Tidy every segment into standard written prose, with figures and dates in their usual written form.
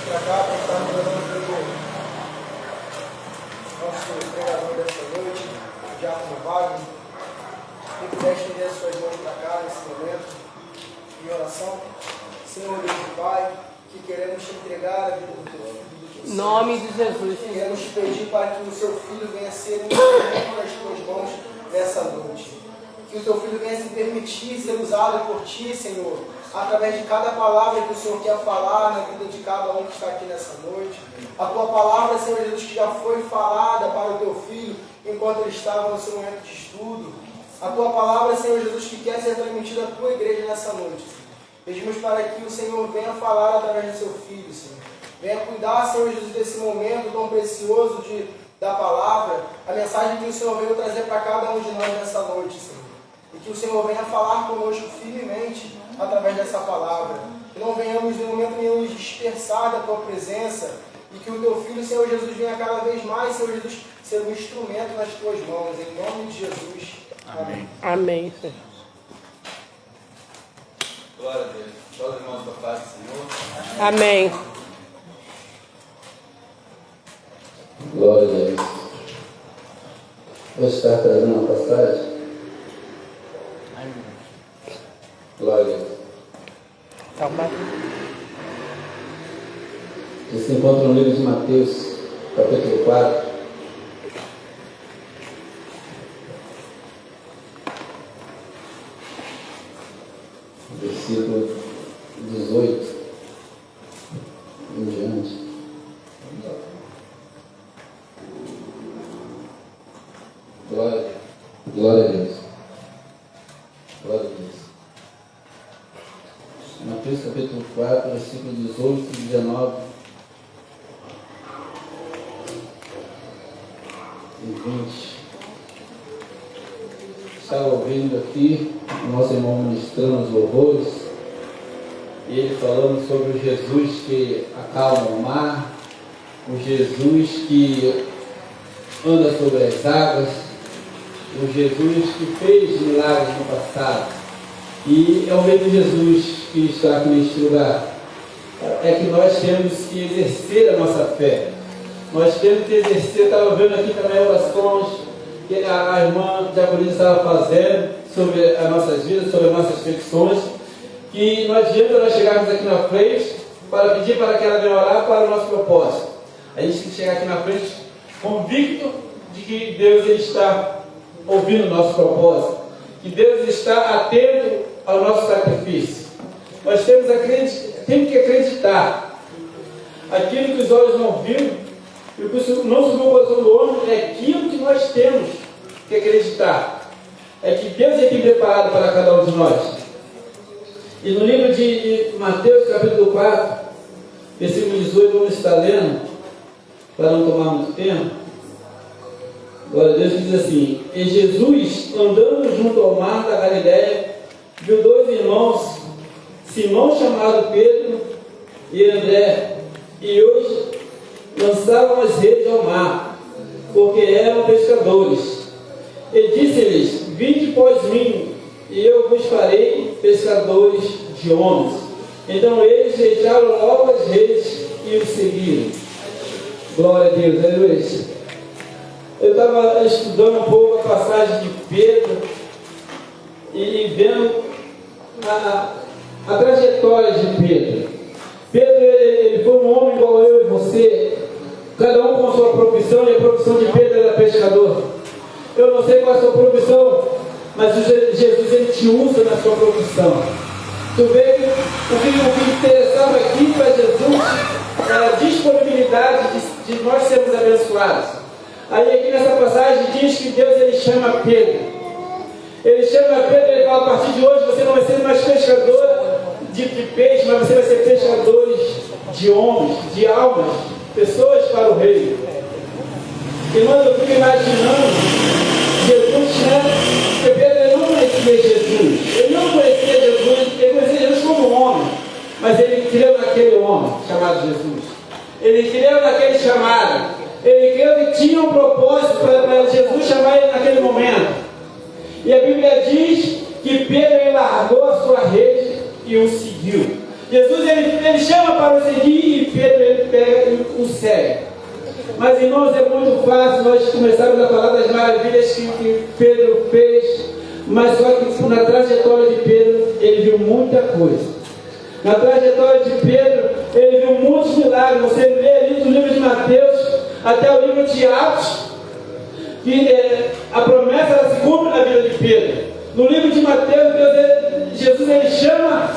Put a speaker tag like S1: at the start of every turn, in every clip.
S1: para cá para estar orando pelo nosso pregador desta noite, o Diácono Wagner. Quem puder estender as suas mãos para cá nesse momento, em oração. Senhor Deus e Pai, que queremos te entregar a vida do teu filho.
S2: Em nome de Jesus.
S1: Queremos te pedir para que o seu filho venha ser um instrumento nas tuas mãos nessa noite. Que o teu filho venha se permitir ser usado por ti, Senhor, através de cada palavra que o Senhor quer falar na vida de cada um que está aqui nessa noite. A tua palavra, Senhor Jesus, que já foi falada para o teu filho enquanto ele estava no seu momento de estudo. A tua palavra, Senhor Jesus, que quer ser transmitida à tua igreja nessa noite. Pedimos para que o Senhor venha falar através do seu filho, Senhor. Venha cuidar, Senhor Jesus, desse momento tão precioso da palavra, a mensagem que o Senhor veio trazer para cada um de nós nessa noite, Senhor. E que o Senhor venha falar conosco firmemente através dessa palavra. Que não venhamos em momento nenhum nos dispersar da tua presença. E que o teu filho, Senhor Jesus, venha cada vez mais, Senhor Jesus, ser um instrumento nas tuas mãos. Em nome de Jesus. Amém.
S2: Amém, Senhor.
S3: Glória a Deus. Todos os irmãos da paz do Senhor.
S2: Amém.
S4: Glória a Deus. Vou estar trazendo uma passagem. Glória a Deus. Que se encontra no livro de Mateus, capítulo 4. Versículo 18 em diante. Glória a Deus. Glória a Deus. Mateus capítulo 4, versículo 18 e 19 e 20. Estava ouvindo aqui o nosso irmão ministrando os louvores, e ele falando sobre o Jesus que acalma o mar, o Jesus que anda sobre as águas, o Jesus que fez milagres no passado. E é o mesmo Jesus que está aqui neste lugar. É que nós temos que exercer a nossa fé. Nós temos que exercer. Estava vendo aqui também orações que a irmã Diaconisa estava fazendo sobre as nossas vidas, sobre as nossas petições, que não adianta nós chegarmos aqui na frente para pedir para que ela venha orar para o nosso propósito. A gente tem que chegar aqui na frente convicto de que Deus ele está ouvindo o nosso propósito, que Deus está atento ao nosso sacrifício. Nós temos que acreditar. Aquilo que os olhos não viram, e o que não subiu o coração do homem, é aquilo que nós temos que acreditar. É que Deus é que preparado para cada um de nós. E no livro de Mateus, capítulo 4, versículo 18, vamos estar lendo, para não tomar muito tempo. Glória a Deus, diz assim: E Jesus, andando junto ao mar da Galiléia, viu dois irmãos, Simão chamado Pedro e André, e hoje lançavam as redes ao mar, porque eram pescadores. E disse-lhes: Vinde após mim, e eu vos farei pescadores de homens. Então eles deixaram logo as redes e o seguiram. Glória a Deus, aleluia. Eu estava estudando um pouco a passagem de Pedro e vendo a trajetória de Pedro. Pedro ele foi um homem igual eu e você, cada um com a sua profissão, e a profissão de Pedro era pescador. Eu não sei qual é a sua profissão, mas Jesus ele te usa na sua profissão. Tu vê que o que interessava aqui para Jesus era a disponibilidade de nós sermos abençoados. Aí aqui nessa passagem diz que Deus ele chama Pedro. Ele chama Pedro e ele fala: a partir de hoje você não vai ser mais pescador de peixe, mas você vai ser pescadores de homens, de almas, pessoas para o reino. Irmãos, eu fico imaginando Jesus, né? Porque Pedro ele não conhecia Jesus. Ele não conhecia Jesus, ele conhecia Jesus como um homem, mas ele creu naquele homem chamado Jesus. Ele creu naquele chamado. Ele creu que tinha um propósito para Jesus chamar ele naquele momento. E a Bíblia diz que Pedro ele largou a sua rede e o seguiu. Jesus ele chama para o seguir, e Pedro ele segue. Mas, irmãos, é muito fácil nós começarmos a falar das maravilhas que Pedro fez, mas só que na trajetória de Pedro, ele viu muita coisa. Na trajetória de Pedro, ele viu muitos milagres. Você vê ali do livro de Mateus até o livro de Atos, que a promessa ela se cumpre na vida de Pedro. No livro de Mateus, Jesus ele chama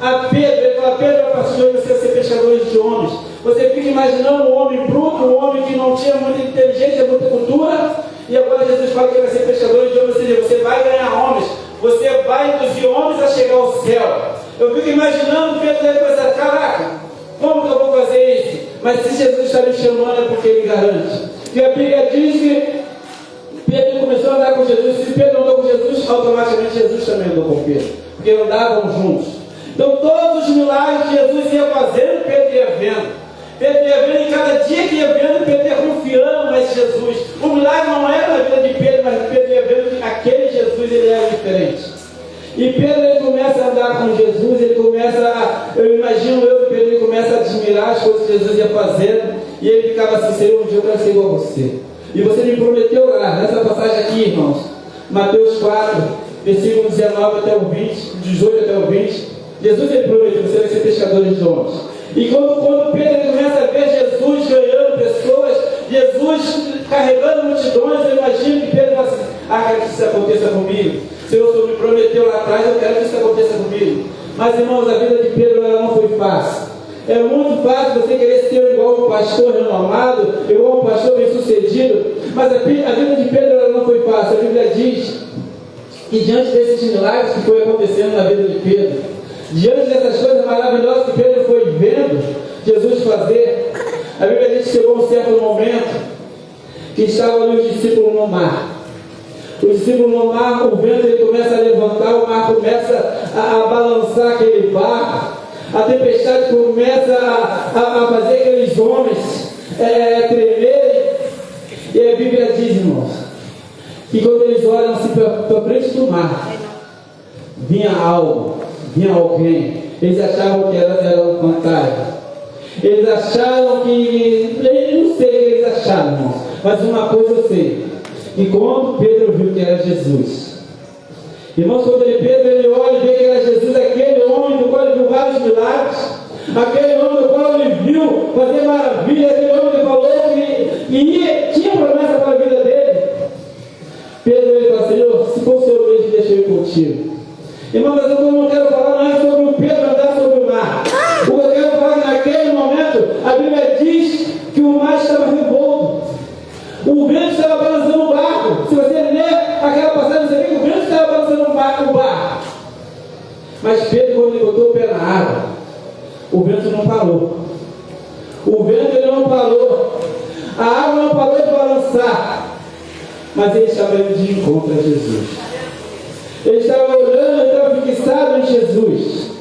S4: a Pedro, ele fala: Pedro, eu passo hoje você vai ser pescador de homens. Você fica imaginando um homem bruto, um homem que não tinha muita inteligência, muita cultura, e agora Jesus fala que ele vai ser pescador de homens, ou seja, você vai ganhar homens, você vai induzir homens a chegar ao céu. Eu fico imaginando Pedro deve pensar: caraca, como que eu vou fazer isso? Mas se Jesus está me chamando é porque ele garante. E a Bíblia diz que Pedro começou a andar com Jesus. Se Pedro andou com Jesus, automaticamente Jesus também andou com Pedro, porque andavam juntos. Então todos os milagres que Jesus ia fazendo, Pedro ia vendo. Pedro ia vendo, e cada dia que ia vendo, Pedro ia confiando mais em Jesus. O milagre não era na vida de Pedro, mas Pedro ia vendo que aquele Jesus ele era diferente. E Pedro ele começa a andar com Jesus, ele começa a, eu imagino que Pedro ele começa a admirar as coisas que Jesus ia fazendo, e ele ficava assim: Senhor, um dia eu quero ser igual a você. E você me prometeu lá, nessa passagem aqui, irmãos, Mateus 4, versículo 19 até o 20, 18 até o 20, Jesus ele prometeu: você vai ser pescador de homens. E quando Pedro ele começa a ver Jesus ganhando pessoas, Jesus carregando multidões, eu imagino que Pedro fala assim: quero que isso aconteça comigo. Senhor, o Senhor me prometeu lá atrás, eu quero que isso aconteça comigo. Mas, irmãos, a vida de Pedro ela não foi fácil. É muito fácil você querer ser igual um pastor renomado, igual um pastor bem sucedido, mas a vida de Pedro ela não foi fácil. A Bíblia diz que diante desses milagres que foi acontecendo na vida de Pedro, diante dessas coisas maravilhosas que Pedro foi vendo Jesus fazer, a Bíblia diz que chegou um certo momento que estavam ali os discípulos no mar. Os discípulos no mar, o vento ele começa a levantar, o mar começa a balançar aquele barco, a tempestade começa a fazer aqueles homens tremerem. E a Bíblia diz, irmãos, que quando eles olham assim para frente do mar, vinha algo, vinha alguém. Eles achavam que era um fantasma. Eles acharam que... Eu não sei o que eles acharam, irmãos, mas uma coisa eu sei: e quando Pedro viu que era Jesus, irmãos, quando Pedro ele olha e vê que era Jesus, aquele homem do qual ele viu vários milagres, aquele homem do qual ele viu fazer maravilha, aquele homem que falou que tinha promessa para a vida dele, Pedro ele fala: Senhor, se for o Senhor mesmo, deixa eu ir contigo. Irmão, mas eu não quero falar não é sobre o Pedro andar sobre o mar. O que eu quero falar é que naquele momento a Bíblia diz que o mar estava revolto. O vento estava balançando o barco. Se você ler aquela passagem, você vê que o vento estava balançando o barco. Mas Pedro, quando ele botou o pé na água, o vento não parou. O vento ele não parou. A água não parou de balançar. Mas ele estava indo de encontro a Jesus. Ele estava orando, ele estava fixado em Jesus.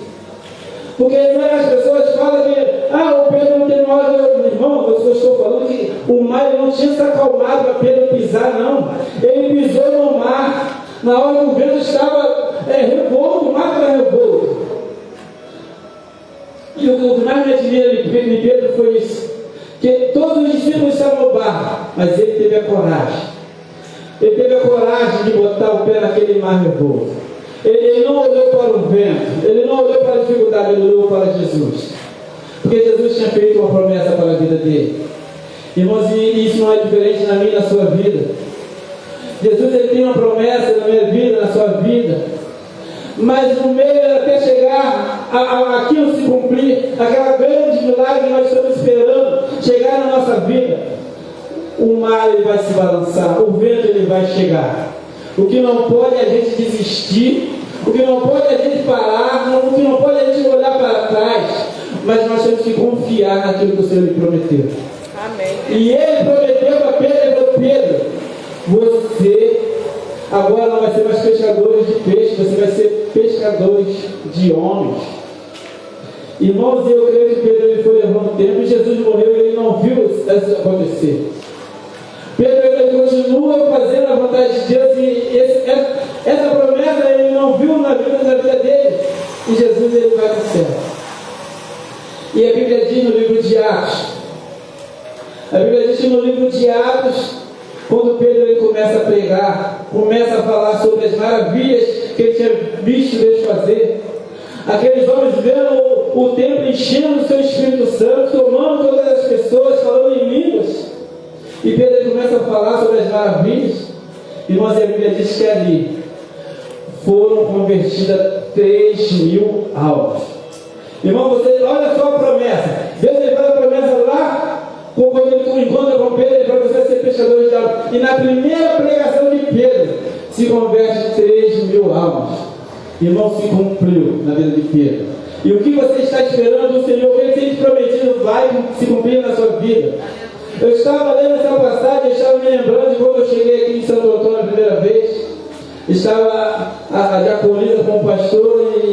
S4: Porque as pessoas falam que o Pedro não tem hora. Irmão, eu estou falando que o mar não tinha se acalmado para Pedro pisar, não. Ele pisou no mar na hora que o vento estava revolto, o mar estava revolto. E o que mais me admira de Pedro foi isso: que todos os discípulos estavam no barco, mas ele teve a coragem. Ele teve a coragem de botar o pé naquele mar revolto. Ele não olhou para o vento, ele não olhou para a dificuldade, ele olhou para Jesus. Porque Jesus tinha feito uma promessa para a vida dele. Irmãos, e isso não é diferente na minha e na sua vida. Jesus ele tem uma promessa na minha vida, na sua vida. Mas no meio, até chegar aquilo se cumprir, aquela grande milagre que nós estamos esperando chegar na nossa vida, o mar ele vai se balançar, o vento ele vai chegar. O que não pode é a gente desistir, o que não pode é a gente parar, o que não pode é a gente olhar para trás, mas nós temos que confiar naquilo que o Senhor lhe prometeu.
S2: Amém.
S4: E ele prometeu para Pedro: você agora não vai ser mais pescadores de peixe, você vai ser pescadores de homens. Irmãos, eu creio que Pedro ele foi levando tempo e Jesus morreu e ele não viu isso acontecer. Pedro ele continua fazendo a vontade de Deus e essa promessa ele não viu na vida dele. E Jesus ele vai para o céu. E a Bíblia diz no livro de Atos, no livro de Atos, quando Pedro ele começa a pregar, começa a falar sobre as maravilhas que ele tinha visto Deus fazer. Aqueles homens vendo o templo enchendo o seu Espírito Santo, tomando todas as pessoas, falando em línguas. E Pedro ele começa a falar sobre as maravilhas. Irmãos, a Bíblia diz que ali foram convertidas 3.000 almas. Irmão, você olha só a promessa. Deus ele faz a promessa lá, quando ele encontra com Pedro, ele vai você ser pescador de almas. E na primeira pregação de Pedro, se converte 3.000 almas. Irmão, se cumpriu na vida de Pedro. E o que você está esperando do Senhor, o que ele tem te prometido, vai se cumprir na sua vida. Eu estava lendo essa passagem, eu estava me lembrando de quando eu cheguei aqui em Santo Antônio a primeira vez. Estava a diaconisa com o pastor e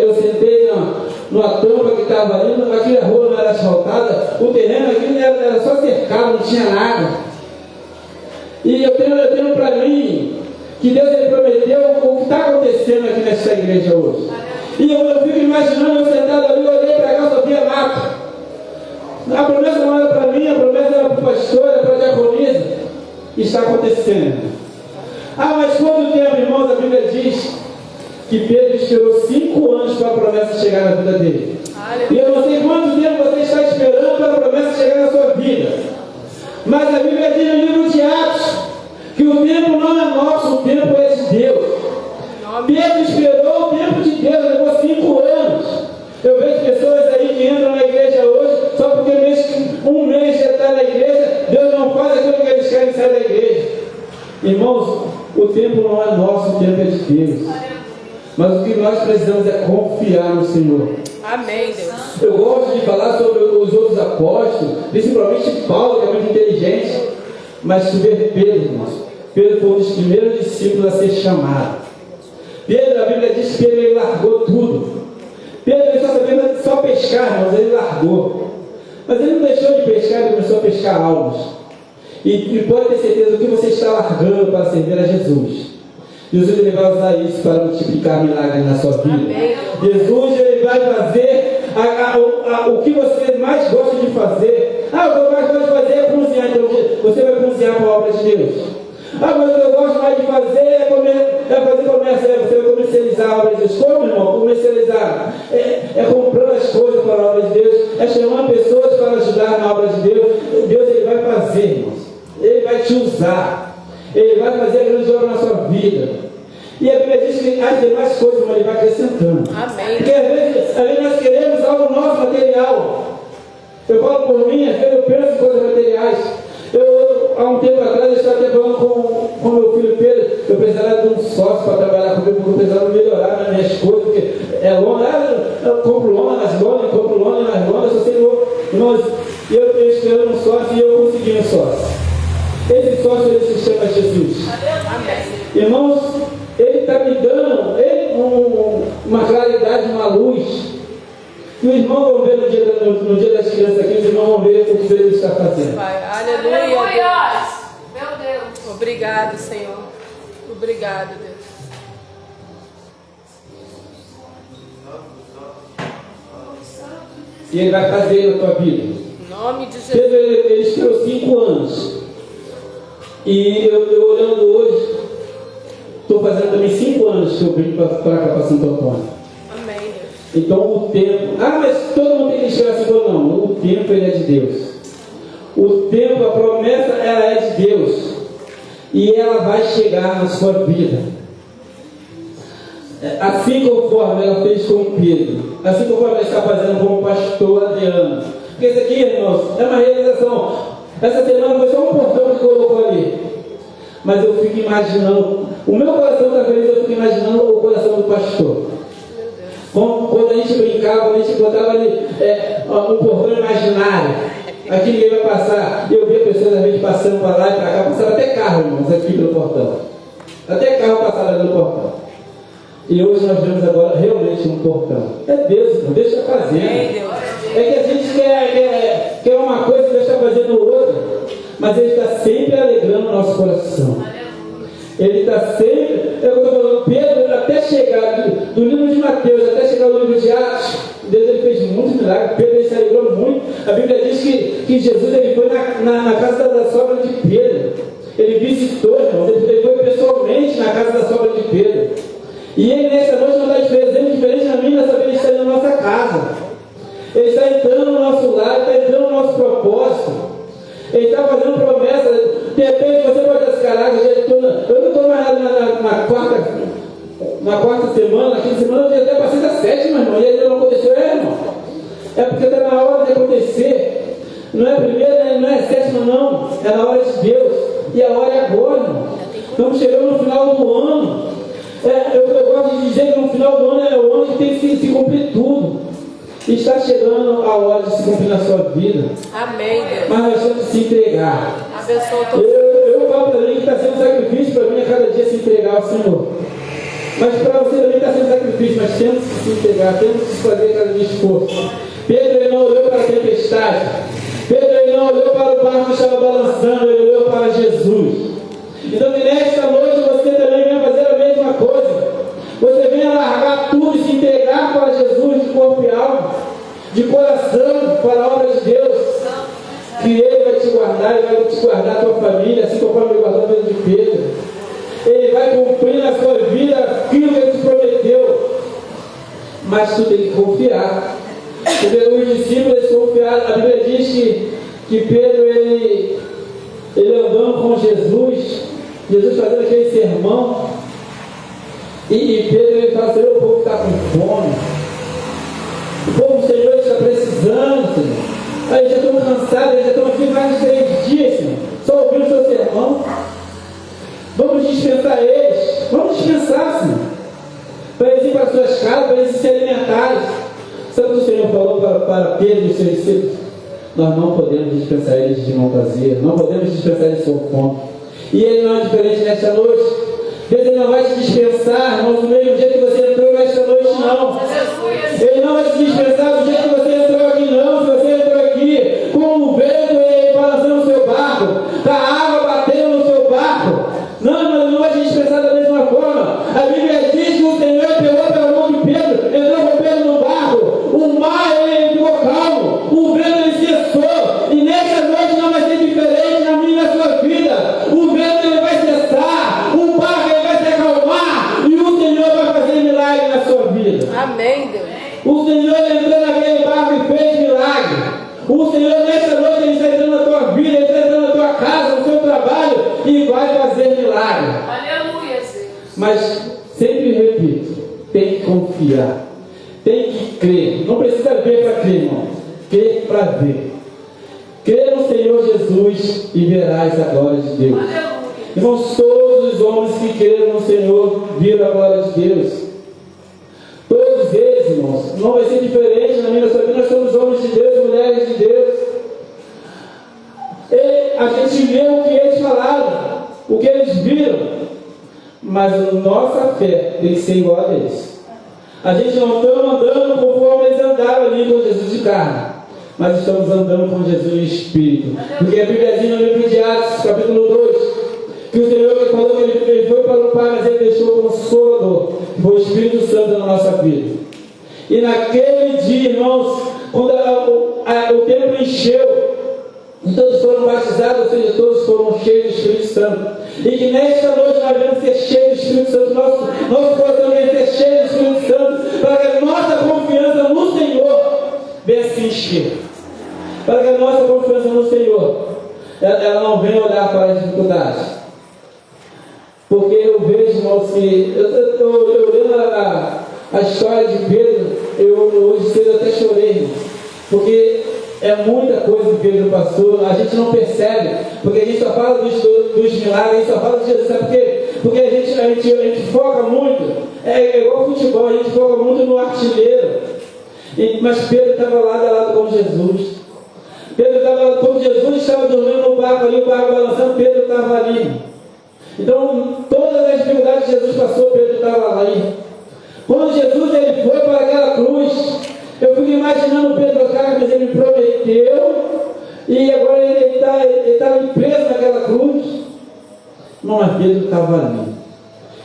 S4: eu sentei numa tampa que estava ali, aqui a rua não era asfaltada, o terreno aqui era só cercado, não tinha nada. E eu tenho para mim que Deus ele prometeu o que está acontecendo aqui nessa igreja hoje. E eu fico imaginando eu sentado ali, eu olhei para cá, só via mato. A promessa não era para mim, a promessa era para o pastor, era para a diaconisa. E está acontecendo. Mas quanto tempo, irmãos, a Bíblia diz que Pedro esperou 5 anos para a promessa chegar na vida dele. E eu não sei quanto tempo você está esperando para a promessa chegar na sua vida. Mas a Bíblia diz no livro de Atos que o tempo não é nosso, o tempo é de Deus. Pedro esperou o tempo de Deus, levou 5 anos. Eu vejo pessoas aí que entram na igreja hoje, só porque um mês já está na igreja, Deus não faz aquilo que eles querem sair da igreja. Irmãos, o tempo não é nosso, o tempo é de Deus. Mas o que nós precisamos é confiar no Senhor.
S2: Amém, Deus.
S4: Eu gosto de falar sobre os outros apóstolos, principalmente Paulo, que é muito inteligente. Mas tu vê Pedro, irmãos. Pedro foi um dos primeiros discípulos a ser chamado. Pedro, a Bíblia diz que ele largou tudo. Pedro ele só sabia só pescar, irmãos, ele largou. Mas ele não deixou de pescar, ele começou a pescar almas. E pode ter certeza que você está largando para servir a Jesus. Jesus ele vai usar isso para multiplicar milagres na sua vida.
S2: Amém.
S4: Jesus ele vai fazer o que você mais gosta de fazer. O que eu mais gosto de fazer é cozinhar. Então você vai cozinhar para a obra de Deus. Mas o que eu gosto mais de fazer é fazer comércio. Você vai comercializar a obra de Deus. Como, irmão? Comercializar. É comprando as coisas para a obra de Deus. É chamando pessoas para ajudar na obra de Deus. Deus ele vai fazer, irmãos. Ele vai te usar. Ele vai fazer a grande obra na sua vida. E a Bíblia diz que as demais coisas ele vai acrescentando.
S2: Amém.
S4: Porque às vezes nós queremos algo nosso material. Eu falo por mim, às vezes eu penso em coisas materiais. Há um tempo atrás, eu estava até falando com meu filho Pedro, eu precisava de um sócio para trabalhar comigo, porque eu precisava melhorar nas minhas coisas, porque é lona, eu compro lona nas lonas, compro lona nas lonas, eu sei irmãos, e eu estou esperando um sócio e eu consegui um sócio. Esse sócio ele se chama Jesus.
S2: Amém.
S4: Irmãos, ele está me dando uma claridade, uma luz. E os irmãos vão ver no dia das crianças aqui, os irmãos vão ver o que Deus está fazendo.
S2: Pai, aleluia.
S5: Meu Deus.
S2: Obrigado, Senhor. Obrigado, Deus.
S4: E ele vai fazer na tua vida.
S2: Em nome de Jesus.
S4: Pedro, ele esperou 5 anos. E eu olhando hoje, estou fazendo também 5 anos que eu vim para cá, para Santo Antônio.
S2: Amém, Deus.
S4: Então o tempo, mas todo mundo tem que esperar 5 anos. Não, o tempo ele é de Deus. O tempo, a promessa, ela é de Deus. E ela vai chegar na sua vida. Assim conforme ela fez com Pedro. Assim conforme ela está fazendo com o pastor Adriano. Porque isso aqui, irmãos, é uma realização. Essa semana foi só um portão que colocou ali. Mas eu fico imaginando, o meu coração está feliz, eu fico imaginando o coração do pastor. Quando a gente brincava, quando a gente botava ali um portão imaginário, aqui ninguém vai passar. E eu via pessoas às vezes passando para lá e para cá, passava até carro, irmãos, aqui pelo portão. Até carro passava ali no portão. E hoje nós vemos agora realmente um portão. É Deus, irmão, Deus está fazendo. É que a gente quer uma coisa e Deus está fazendo outra. Mas Ele está sempre alegrando o nosso coração. Ele está sempre, eu estou falando, Pedro, até chegar do livro de Mateus, até chegar no livro de Atos, Deus ele fez muitos milagres. Pedro ele se alegrou muito, A Bíblia diz que Jesus ele foi na casa da sogra de Pedro. Ele visitou, irmãos, ele foi pessoalmente na casa da sogra de Pedro. E ele nessa noite não está fazendo diferente na minha, dessa vez ele está indo na nossa casa. Ele está entrando no nosso lar, está entrando no nosso propósito. Ele está fazendo promessa. De repente você pode dizer, caraca, eu não estou mais na quarta semana, na quinta semana, eu até passei da sétima, irmão, e ainda não aconteceu, irmão. É porque está na hora de acontecer. Não é a primeira, não é a sétima, não. É na hora de Deus. E a hora é agora, irmão. Estamos chegando no final do ano. Eu gosto de dizer que no final do ano é o ano que tem que se cumprir tudo. E está chegando a hora de se cumprir na sua vida.
S2: Amém, Deus.
S4: Mas nós temos que se entregar.
S2: Abençoa todos.
S4: Eu falo para mim que está sendo sacrifício para mim a cada dia se entregar ao Senhor. Mas para você também está sendo sacrifício, mas temos que se entregar, temos que fazer cada dia esforço. Pedro ele não olhou para a tempestade. Pedro ele não olhou para o barco que estava balançando, ele olhou para Jesus. Então que nesta noite você também venha fazer a mesma coisa. Você venha largar tudo e se entregar para Jesus de corpo e alma, de coração, para a obra de Deus. Que Ele vai te guardar, Ele vai te guardar a tua família, assim conforme Ele guardou a vida de Pedro. Ele vai cumprir na sua vida aquilo que Ele te prometeu. Mas tu tem que confiar. Porque os discípulos confiaram. A Bíblia diz que Pedro ele andando com Jesus fazendo aquele sermão. E Pedro ele fala assim: o povo está com fome. O povo, Senhor, está precisando, Senhor. Aí já estão cansados, já estão aqui mais de 3 dias, Senhor. Só ouvindo o seu sermão. Vamos dispensar eles. Vamos dispensar, Senhor. Para eles ir para as suas casas, para eles se alimentarem. Sabe o que o Senhor falou para Pedro e os seus discípulos? Nós não podemos dispensar eles de mão vazia. Não podemos dispensar eles com fome. E Ele não é diferente nesta noite. Deus ele não vai te dispensar, irmãos, no mesmo dia que você entrou nesta noite, não. Ele não vai te dispensar do dia que você entrou aqui, não. Se você entrou aqui com o vento balançando no seu barco, com a água batendo no seu barco, não, ele não vai te dispensar da mesma forma. A Bíblia diz que o Senhor pegou pela mão de Pedro, entrou com Pedro no barco, o mar ele ficou calmo, o vento ele cessou, e nesta noite não vai ser diferente na minha e na sua vida. O vento ele vai cessar, o barco ele vai se acalmar, e o Senhor vai fazer milagre na sua vida.
S2: Amém, Deus.
S4: O Senhor entrou naquele barco e fez milagre. O Senhor nesta noite ele está entrando na tua vida, ele está entrando na tua casa, no seu trabalho, e vai fazer milagre.
S2: Aleluia, Senhor.
S4: Mas sempre repito, tem que confiar, tem que crer. Não precisa ver para crer, irmão. Crer para ver. Crer no Senhor Jesus e verás a glória de Deus.
S2: Aleluia.
S4: Irmãos, todos os homens que creram no Senhor viram a glória de Deus. Todos eles, irmãos, não vai ser diferente na minha sua vida. Nós somos homens de Deus, mulheres de Deus. A gente vê o que eles falaram, o que eles viram, mas a nossa fé tem que ser igual a eles. A gente não está andando conforme eles andaram ali com Jesus de carne, mas estamos andando com Jesus em espírito. Porque a Bíblia diz no livro de Atos, capítulo 2, que o Senhor falou que ele foi para o Pai, mas ele deixou o Consolador, que foi o Espírito Santo na nossa vida. E naquele dia, irmãos, quando o templo encheu, e todos foram batizados, ou seja, todos foram cheios do Espírito Santo. E que nesta noite nós vamos ser cheios do Espírito Santo, nosso coração vai ser cheio do Espírito Santo, para que a nossa confiança no Senhor venha se encher. Para que a nossa confiança no Senhor, ela não venha olhar para as dificuldades. Porque eu vejo, irmãos, que eu lendo a história de Pedro, hoje cedo até chorei, irmãos, porque é muita coisa que Pedro passou, a gente não percebe, porque a gente só fala dos milagres, a gente só fala de Jesus, sabe por quê? Porque a gente foca muito, é igual futebol, a gente foca muito no artilheiro, mas Pedro estava lado a lado com Jesus. Pedro estava, quando Jesus estava dormindo no barco ali, o barco balançando, Pedro estava ali. Então, todas as dificuldades que Jesus passou, Pedro estava ali. Quando Jesus ele foi para aquela cruz, eu fico imaginando Pedro, cara, mas ele me prometeu, e agora ele estava preso naquela cruz. Não, mas Pedro estava ali.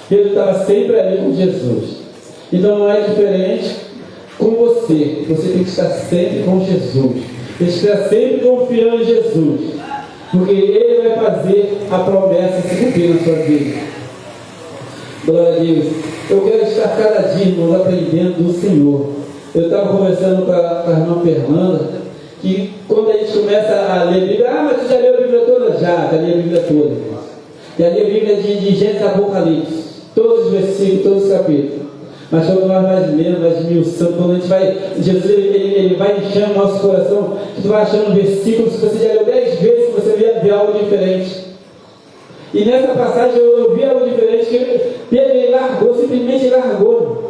S4: Pedro estava sempre ali com Jesus. Então não é diferente com você. Você tem que estar sempre com Jesus. esteja sempre confiando em Jesus, porque Ele vai fazer a promessa se cumprir na sua vida. Glória a Deus. Eu quero estar cada dia, irmãos, aprendendo do Senhor. Eu estava conversando com a irmã Fernanda, que quando a gente começa a ler a Bíblia, mas tu já leu a Bíblia toda? Já li a Bíblia toda, irmãos. Já li a Bíblia de Gênesis a Apocalipse, todos os versículos, todos os capítulos. Mas quando nós mais lendo, mais esmiuçando, quando a gente vai, Jesus ele vai enchendo o nosso coração, que tu vai achando versículos que você já leu 10 vezes, que você vê algo diferente. E nessa passagem eu vi algo diferente, que Pedro ele largou, simplesmente largou.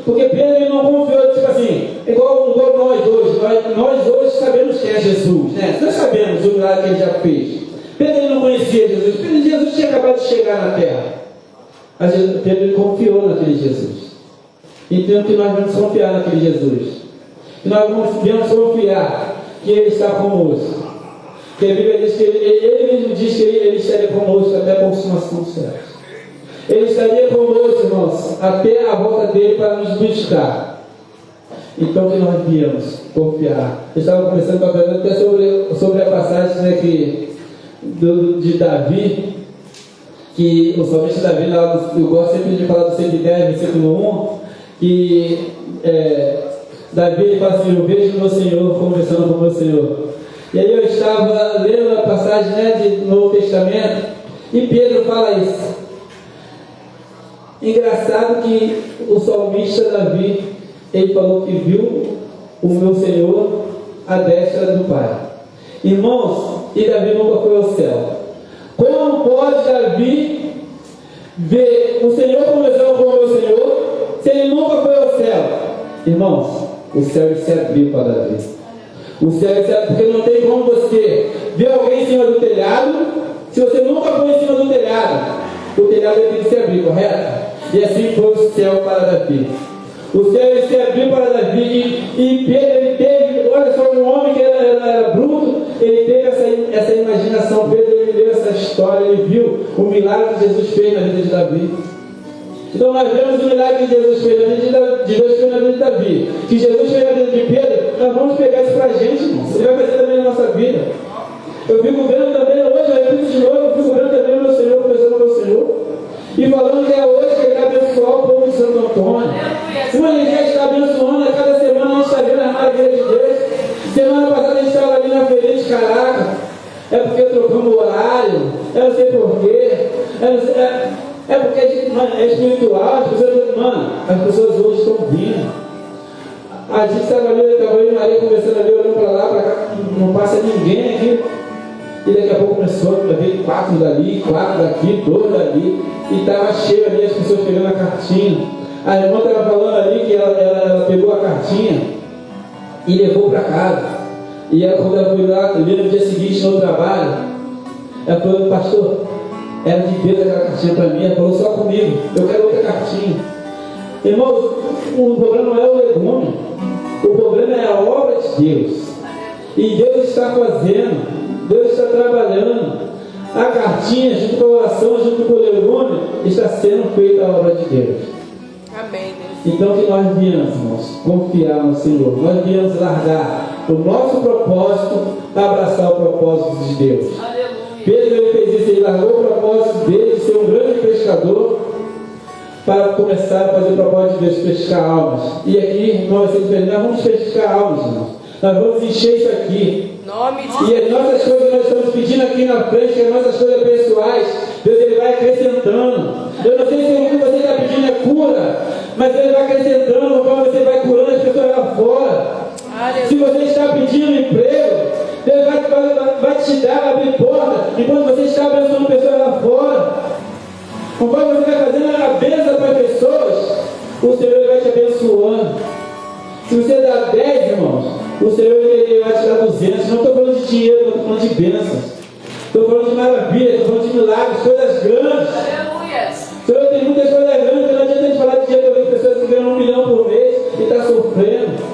S4: Porque Pedro ele não confiou, tipo assim, igual nós hoje. Nós hoje sabemos quem é Jesus, né? Nós sabemos o milagre que ele já fez. Pedro ele não conhecia Jesus. Jesus tinha acabado de chegar na terra. Mas Pedro ele confiou naquele Jesus. Então que nós vamos confiar naquele Jesus. Que nós vamos confiar que Ele está conosco. Que a Bíblia diz que Ele mesmo diz que Ele estaria conosco até a consumação dos séculos. Ele estaria conosco, irmãos, até a volta dele para nos buscar. Então que nós viemos confiar. Eu estava conversando com a Fernanda até sobre a passagem, né, de Davi, que o salmista Davi, eu gosto sempre de falar do 110, versículo 1, que Davi ele fala assim: eu vejo o meu Senhor conversando com o meu Senhor. E aí eu estava lendo a passagem, né, do Novo Testamento, e Pedro fala isso. Engraçado que o salmista Davi, ele falou que viu o meu Senhor à destra do Pai. Irmãos, e Davi nunca foi ao céu. Como pode Davi ver o Senhor conversando com o meu Senhor, se ele nunca foi ao céu? Irmãos, o céu se abriu para Davi. O céu se abriu, porque não tem como você ver alguém em cima do telhado, se você nunca foi em cima do telhado. O telhado tem que se abrir, correto? E assim foi o céu para Davi. O céu se abriu para Davi, e Pedro ele teve, olha só, um homem que era bruto, ele teve essa imaginação. Pedro ele leu essa história, ele viu o milagre que Jesus fez na vida de Davi. Então nós vemos o milagre que Jesus fez na vida de Deus, fez na vida de Davi. Que Jesus fez na vida de Pedro, nós vamos pegar isso para a gente, irmão. Ele vai fazer também na nossa vida. Eu fico vendo também hoje, eu repito de novo, eu fico vendo também o meu Senhor, conversando com o meu Senhor, e falando que é hoje que ele vai abençoar o povo de Santo Antônio. Ele já está abençoando, a cada semana a gente está vendo as maravilhas de Deus. Semana passada a gente estava ali na feira de Caraca, é porque trocamos o horário, eu não sei porquê, é porque é espiritual, as pessoas, mano, as pessoas hoje estão vindo. A gente estava ali, eu e Maria conversando ali, olhando para lá, para cá, não passa ninguém aqui. E daqui a pouco começou a ver 4 dali, 4 daqui, 2 dali, e estava cheio ali, as pessoas pegando a cartinha. A irmã estava falando ali que ela pegou a cartinha e levou para casa. E ela, quando ela foi lá, no dia seguinte no trabalho, ela falou: pastor, era de Deus aquela cartinha para mim. Ela falou: só comigo, eu quero outra cartinha. Irmãos, o problema não é o legume, o problema é a obra de Deus. E Deus está fazendo, Deus está trabalhando. A cartinha, junto com a oração, junto com o legume, está sendo feita a obra de Deus.
S2: Amém, Deus.
S4: Então que nós viemos, irmãos, confiar no Senhor. Nós viemos largar o nosso propósito para abraçar o propósito de Deus.
S2: Aleluia.
S4: Pedro ele fez isso, ele largou o propósito dele de ser um grande pescador para começar a fazer o propósito de Deus, pescar almas. E aqui nós vamos pescar almas, irmãos. Nós vamos encher isso aqui.
S2: Nome de
S4: E as nossas coisas que nós estamos pedindo aqui na frente, que as nossas coisas pessoais, Deus ele vai acrescentando. Eu não sei se o que você está pedindo é cura, mas Ele vai acrescentando, conforme você vai curando as pessoas lá fora.
S2: Aleluia.
S4: Se você está pedindo emprego, Deus vai te dar, vai abrir porta, enquanto você está abençoando pessoas lá fora. Conforme você vai fazendo a bênção para as pessoas, o Senhor vai te abençoando. Se você dá 10, irmãos, o Senhor ele vai te dar 200. Não estou falando de dinheiro, não estou falando de bênçãos. Estou falando de maravilha, estou falando de milagres, coisas grandes.
S2: Aleluia.
S4: O Senhor tem muitas coisas grandes, que não adianta a gente falar de dinheiro. Eu vejo pessoas que ganham 1 milhão por mês e estão sofrendo.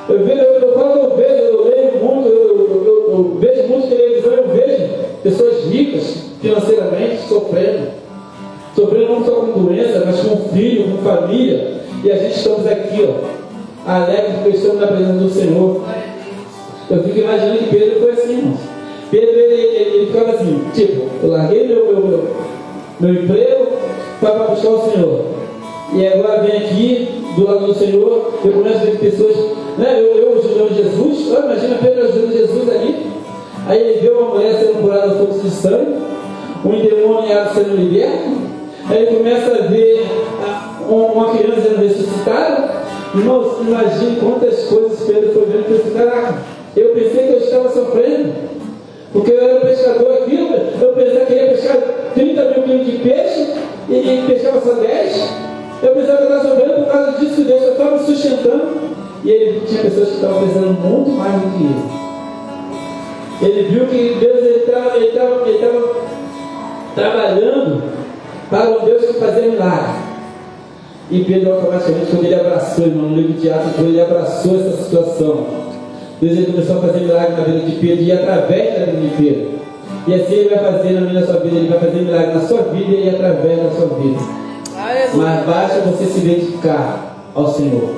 S4: Eu falo que eu vejo, eu leio muito, eu vejo muito televisão, eu vejo pessoas ricas financeiramente sofrendo não só com doença, mas com filho, com família. E a gente estamos aqui, ó, alegre porque estamos na presença do Senhor. Eu fico imaginando que Pedro foi assim, irmãos. Pedro, ele ficava assim, tipo, eu larguei meu emprego para buscar o Senhor. E agora vem aqui, do lado do Senhor, eu começo a ver pessoas, né? Eu ajudando Jesus, imagina Pedro ajudando Jesus ali. Aí ele vê uma mulher sendo curada do fluxo de sangue, um endemoniado sendo liberto. Aí ele começa a ver uma criança sendo ressuscitada. Irmãos, imagine quantas coisas Pedro foi vendo e pensou, caraca, eu pensei que eu estava sofrendo, porque eu era um pescador aqui, eu pensava que ia pescar 30 mil quilos de peixe e pescava só 10. Eu pensava que eu estava sofrendo por causa disso que Deus estava me sustentando. E ele tinha pessoas que estavam pensando muito mais do que ele. Ele viu que Deus estava trabalhando para um Deus que fazia milagre. E Pedro automaticamente, quando ele abraçou, irmão, no livro de Atos, quando ele abraçou essa situação, Deus ele começou a fazer milagre na vida de Pedro e através da vida de Pedro. E assim ele vai fazer na minha sua vida, ele vai fazer milagre na sua vida e através da sua vida. Mas basta você se dedicar ao Senhor.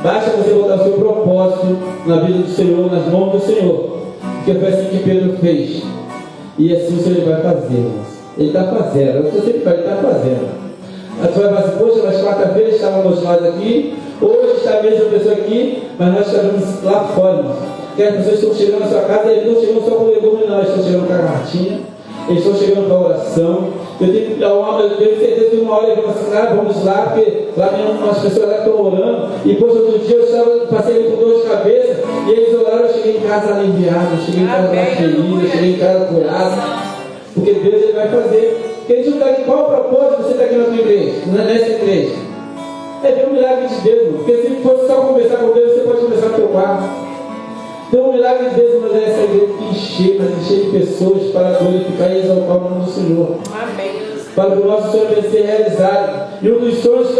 S4: Basta você botar o seu propósito na vida do Senhor, nas mãos do Senhor. Porque foi assim que Pedro fez. E assim o Senhor vai fazer, irmãos. Ele está fazendo. Eu sempre falo, ele está fazendo. Aí você vai falar assim, poxa, mas quarta-feira estávamos nós aqui, hoje está a mesma pessoa aqui, mas nós estamos lá fora, irmãos. Porque as pessoas estão chegando na sua casa e eles não chegam só com legume, não, eles estão chegando com a cartinha, eles estão chegando com a oração. Eu tenho certeza que uma hora eu vou assim, vamos lá, porque lá tem umas pessoas lá que estão orando. E depois outro dia eu passei ali com dor de cabeça, e eles oraram, eu cheguei em casa aliviado, eu cheguei em casa mais feliz, eu cheguei em casa curado. Porque Deus ele vai fazer. Porque a gente não está aqui, qual o propósito você está aqui na tua igreja, nessa igreja? É ver um milagre de Deus, irmão. Porque se fosse só conversar com Deus, você pode conversar com o teu quarto. Então o milagre de Deus, mas é essa igreja que encher de pessoas para glorificar e exaltar o nome do Senhor.
S2: Amém.
S4: Para que o nosso sonho venha ser realizado. E um dos sonhos,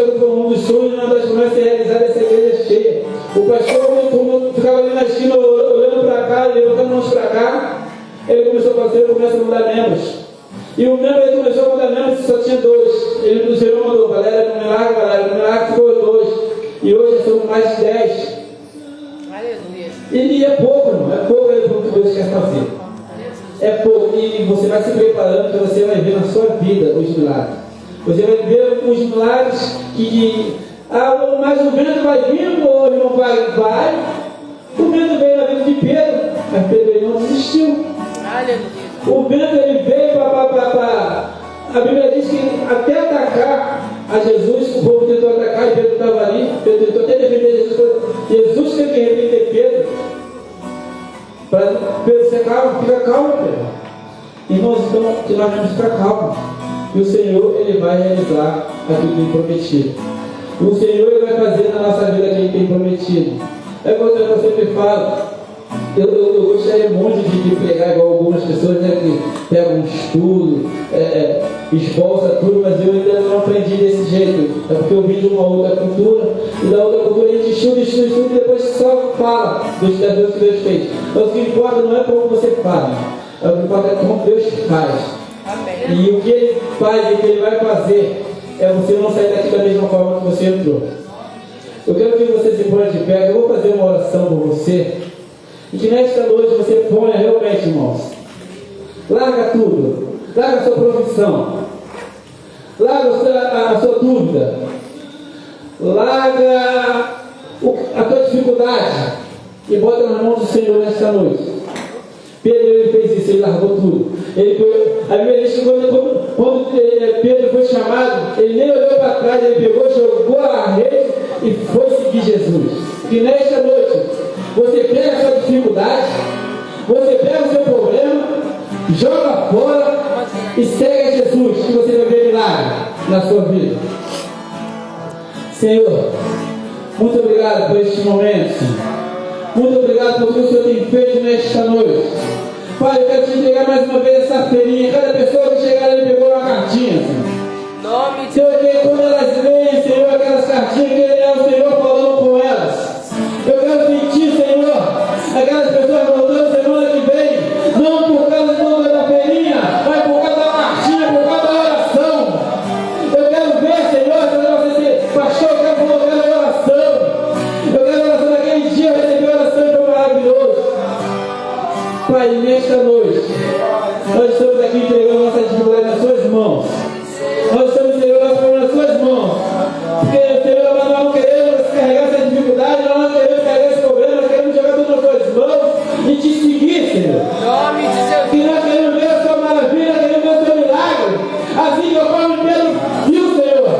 S4: uma das promessas é realizar essa igreja cheia. O pastor ficava ali na esquina olhando para cá, levantando mãos para cá. Ele começou a fazer, começa a mudar membros. E o membro ele começou a mudar membros e só tinha 2. Ele no Senhor mandou, galera, no milagre ficou 2. E hoje somos mais de 10.
S2: Aleluia.
S4: E é pouco, irmão, é pouco o que Deus quer fazer. É pouco, e você vai se preparando, que você vai ver na sua vida os milagres. Você vai ver os milagres mas o vento vai vindo, ou não vai. O vento veio na vida de Pedro, mas Pedro ele não desistiu.
S2: Aleluia.
S4: O vento ele veio para. A Bíblia diz que até atacar a Jesus, o povo tentou atacar e Pedro estava ali. Pedro tentou até defender Jesus. Jesus teve que repreender Pedro. Para Pedro ser calmo, fica calmo, Pedro. Irmãos, então, que nós vamos ficar calmos. E o Senhor, ele vai realizar aquilo que ele prometido. O Senhor, ele vai fazer na nossa vida aquilo que ele tem prometido. É como eu sempre falo. Eu gostaria muito de pregar igual algumas pessoas, né, que pegam um estudo, esboça tudo, mas eu ainda não aprendi desse jeito. É porque eu vim de uma outra cultura, e da outra cultura a gente estuda e depois só fala dos desafios que Deus fez. Mas o que importa não é como você fala, o que importa é como Deus faz.
S2: Amém.
S4: E o que Ele faz e o que Ele vai fazer é você não sair daqui da mesma forma que você entrou. Eu quero que você se ponha de pé, eu vou fazer uma oração por você. E que nesta noite você ponha realmente, irmãos, larga tudo, larga a sua profissão, larga a sua dúvida, larga a tua dificuldade e bota nas mãos do Senhor nesta noite. Pedro ele fez isso, ele largou tudo. A Bíblia diz que quando Pedro foi chamado, ele nem olhou para trás, ele pegou, jogou a rede e foi seguir Jesus. E nesta noite, você pega a sua dificuldade, você pega o seu problema, joga fora e segue a Jesus, que você vai ver milagre na sua vida. Senhor, muito obrigado por este momento, Senhor. Muito obrigado por tudo que o Senhor tem feito nesta noite. Pai, eu quero te entregar mais uma vez essa feirinha. Cada pessoa que chegar ali pegou uma cartinha, Senhor.
S2: Nome de
S4: Senhor, que quando elas leem, Senhor, aquelas cartinhas, que é o Senhor falando com elas. Eu quero sentir, Senhor, aquelas pessoas voltando semana que vem, não por causa da feirinha, mas por causa da cartinha, por causa da oração. Eu quero ver, Senhor, você pastor, eu quero colocar na oração. Eu quero Pai, nesta noite, nós estamos aqui entregando nossa dificuldade nas suas mãos. Nós estamos entregando nossa dificuldade nas suas mãos. Porque, Senhor, nós não queremos carregar essa dificuldade, nós não queremos carregar esse problema, nós queremos jogar tudo nas suas mãos e te seguir, Senhor.
S2: Em nome de Jesus.
S4: Que nós queremos ver a sua maravilha, queremos ver o seu milagre. Assim conforme Pedro viu, Senhor.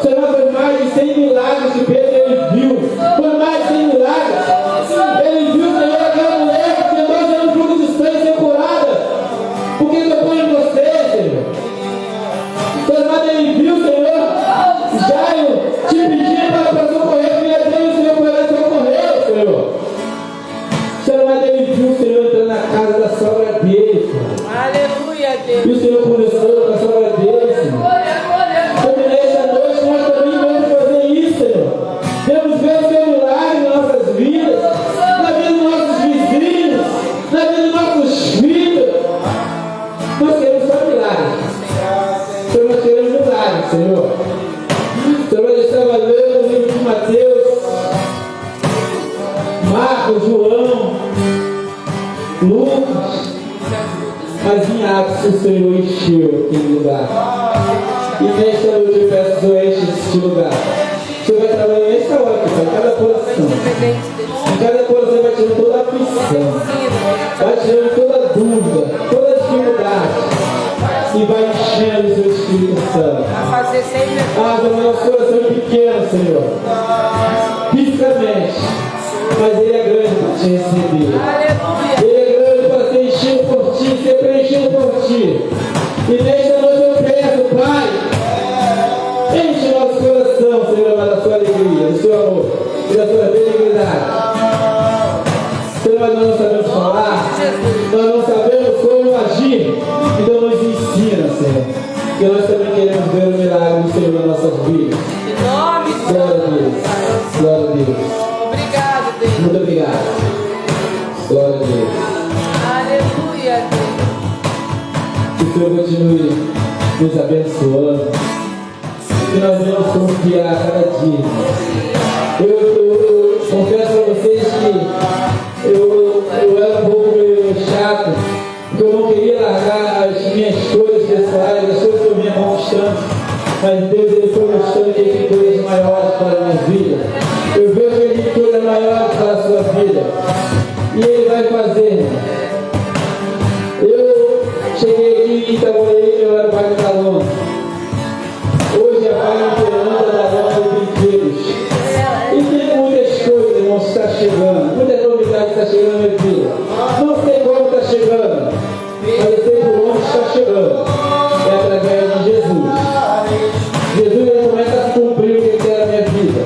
S4: Senhor, foi mais de 100 milagres que Pedro ele viu. Foi mais de 100 milagres. Ele viu, Senhor, aquela mulher que tentou ser um fluxo de sangue ser curada. Porque tocou em você, Senhor. Senhor, ele viu, Senhor, Jairo te pedindo para socorrer, filha dele, o Senhor foi lá e socorreu, Senhor. Senhor, ele viu o Senhor entrando na casa da sogra dele, Senhor.
S2: Aleluia, Deus.
S4: E o Senhor conversou com a sogra dele, Senhor. Porque nesta noite nós também vamos fazer isso, Senhor. Vamos ver o seu milagre nas nossas vidas, na vida dos nossos vizinhos, na vida dos nossos filhos. Nós queremos só milagres. Senhor, nós queremos milagres, Senhor. Senhor, eu estava lendo o livro de Mateus, Marcos, João, Lucas, mas em Atos o Senhor encheu aquele lugar. E nesta noite eu peço que o Senhor enche esse lugar. O Senhor vai trabalhar nesta hora, em cada coração. Em cada coração vai tirando toda a aflição, vai tirando toda dúvida, toda dificuldade. E vai enchendo o seu Espírito Santo.
S2: fazer sempre.
S4: Ah, o nosso coração é pequeno, Senhor. Fisicamente. Mas Ele é grande para te receber.
S2: Aleluia.
S4: Ele é grande para ser enchido por ti, ser preenchido por ti. E nesta noite eu peço, Pai, enche o nosso coração, Senhor, da sua alegria, do seu amor e da sua benignidade. Senhor, nós não sabemos falar, nós não sabemos como agir, então nos ensina, Senhor. Porque nós também queremos ver o milagre do Senhor nas nossas vidas.
S2: Em nome de
S4: Glória a Deus.
S2: Jesus.
S4: Glória a Deus.
S2: Obrigado, Deus.
S4: Muito obrigado. Glória a Deus.
S2: Aleluia, Deus.
S4: Que o Senhor continue nos abençoando. Que nós devemos confiar a cada dia. Eu confesso para vocês que eu era um pouco meio chato, porque eu não queria largar as minhas coisas pessoais, as coisas que eu vinha conquistando. Mas Deus ele foi mostrando que Ele tem coisas maiores para a minha vida. Eu vejo que Ele tem coisas maiores para a sua vida. E Ele vai fazer. Eu cheguei aqui em Itaboraí, eu era pai de Talona. Hoje é pai imperando da Talona de Brinquedos. E tem muitas coisas, irmãos, que está chegando. Muitas novidades está chegando na minha vida. Não sei como está chegando, mas eu sei por onde está chegando. É através de Jesus. Jesus ele começa a cumprir o que Ele quer na minha vida.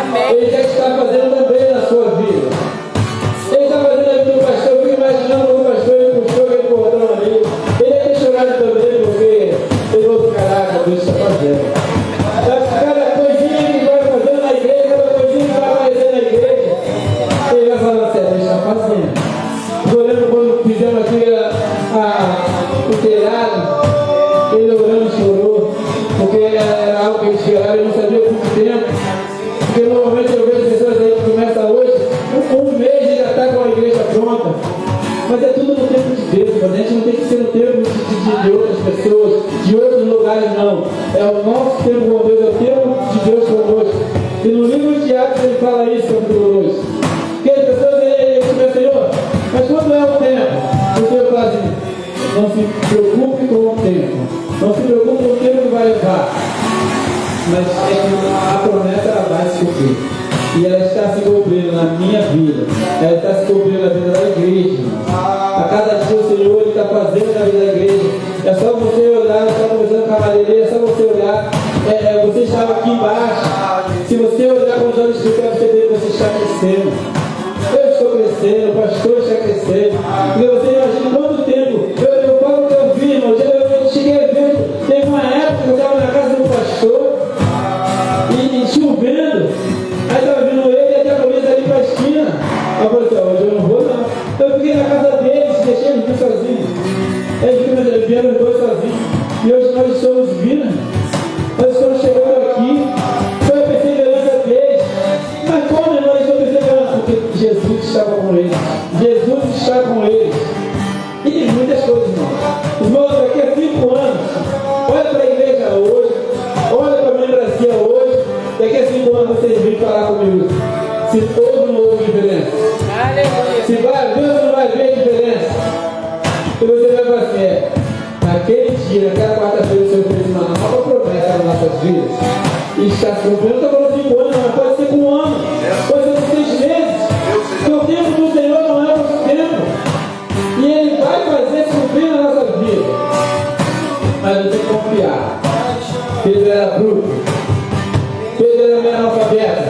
S2: Amém.
S4: Ele já está fazendo também na sua vida. Ele está fazendo a vida do pastor. Eu fico imaginando o pastor, ele puxou aquele cordão ali. Ele ia ter chorado também, porque ele falou: caraca, Deus está fazendo. Cada coisinha que vai fazendo na igreja, cada coisinha que vai aparecer na igreja, ele vai falar: sério, Deus está fazendo. Eu lembro quando fizemos aqui o telhado, ele orando chorou, porque era algo que eles chegaram, ele não sabia por muito tempo. Porque normalmente eu vejo pessoas aí que começam hoje, um mês e já está com a igreja pronta. Mas é tudo no tempo de Deus, mas a gente não tem que ser no tempo de outras pessoas, de outros lugares, não. É o nosso tempo com Deus, é o tempo de Deus conosco. E no livro de Atos ele fala isso, capítulo 2. Porque as pessoas ele começam: Senhor, mas quando é o tempo? O Senhor fala assim: não se preocupe com o tempo, não se preocupe com o tempo que vai levar. Mas é que a promessa ela vai se cumprir. E ela está se cumprindo na minha vida. Ela está se cumprindo na vida da igreja. A cada dia o Senhor ele está fazendo na vida da igreja. É só você olhar, eu estava conversando com a Maria, é só você olhar. Você estava aqui embaixo. Se você olhar com os olhos espirituais, você vê que você está crescendo. Eu estou crescendo, o pastor está crescendo. Porque você imagina quanto tempo. Eu falo que eu vi, irmão. Eu cheguei a ver. Teve uma época que eu estava na casa do pastor e chovendo. Aí estava vindo ele e até a cabeça ali para a esquina. Aí eu falei assim: hoje eu não vou não. Eu fiquei na casa deles, deixei eles vir sozinhos. Eles vieram os dois sozinhos. E hoje nós estamos vindo. Nós estamos chegando aqui. Foi a perseverança deles. Mas como nós estamos perseverando? Porque Jesus estava com eles. Jesus está com eles. está se cumprindo. Não estou falando 5 anos, mas pode ser com 1 ano, pode ser com 6 meses. Porque o tempo do Senhor não é o nosso tempo. E Ele vai fazer se cumprir na nossa vida. Mas eu tenho que confiar. Pedro era bruto, Pedro era meio analfabeto,